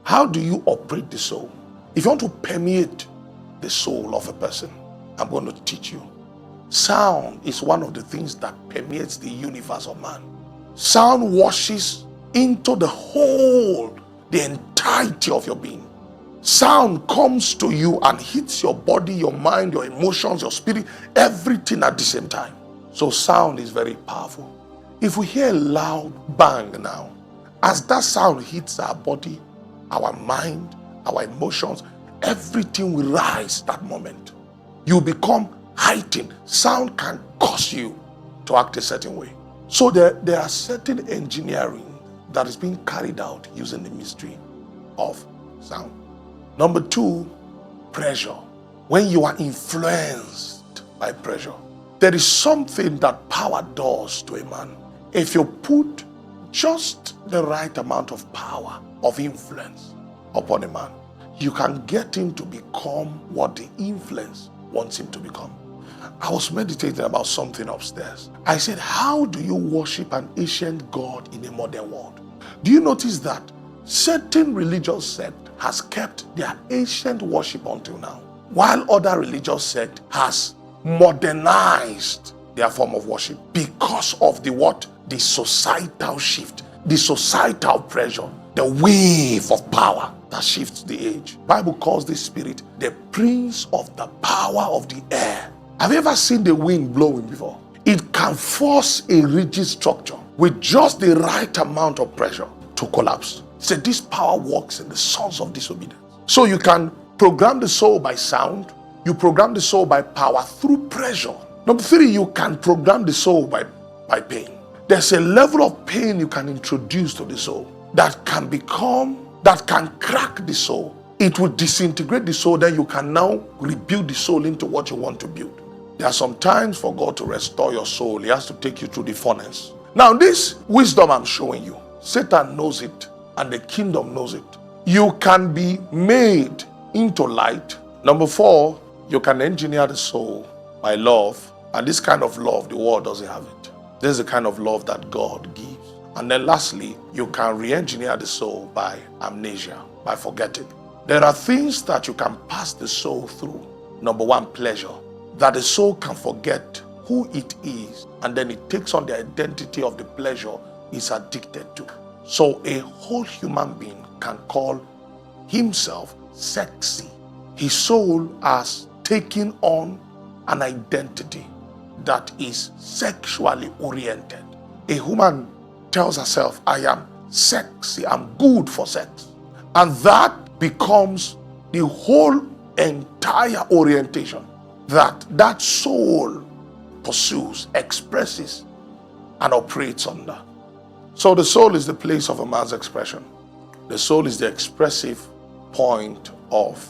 How do you operate the soul? If you want to permeate the soul of a person, I'm going to teach you. Sound is one of the things that permeates the universe of man. Sound washes into the whole, the entirety of your being. Sound comes to you and hits your body, your mind, your emotions, your spirit, everything at the same time. So sound is very powerful. If we hear a loud bang now, as that sound hits our body, our mind, our emotions, everything will rise that moment. You become heightened. Sound can cause you to act a certain way. So there are certain engineering that is being carried out using the mystery of sound. Number 2, pressure. When you are influenced by pressure, there is something that power does to a man. If you put just the right amount of power, of influence upon a man, you can get him to become what the influence wants him to become. I was meditating about something upstairs. I said, how do you worship an ancient God in a modern world? Do you notice that certain religious sect has kept their ancient worship until now, while other religious sect has modernized their form of worship because of the societal shift, the societal pressure, the wave of power that shifts the age. Bible calls this spirit the prince of the power of the air. Have you ever seen the wind blowing before? It can force a rigid structure with just the right amount of pressure to collapse. So this power works in the sons of disobedience. So you can program the soul by sound. You program the soul by power through pressure. Number 3, you can program the soul by pain. There's a level of pain you can introduce to the soul that can crack the soul. It will disintegrate the soul, then you can now rebuild the soul into what you want to build. There are some times for God to restore your soul, He has to take you through the furnace. Now this wisdom I'm showing you, Satan knows it and the kingdom knows it. You can be made into light. Number 4, you can engineer the soul by love. And this kind of love, the world doesn't have it. This is the kind of love that God gives. And then lastly, you can re-engineer the soul by amnesia, by forgetting. There are things that you can pass the soul through. Number 1, pleasure. That the soul can forget who it is, and then it takes on the identity of the pleasure it's addicted to. So a whole human being can call himself sexy. His soul has taken on an identity that is sexually oriented. A woman tells herself, I am sexy, I'm good for sex. And that becomes the whole entire orientation that soul pursues, expresses, and operates under. So the soul is the place of a man's expression. The soul is the expressive point of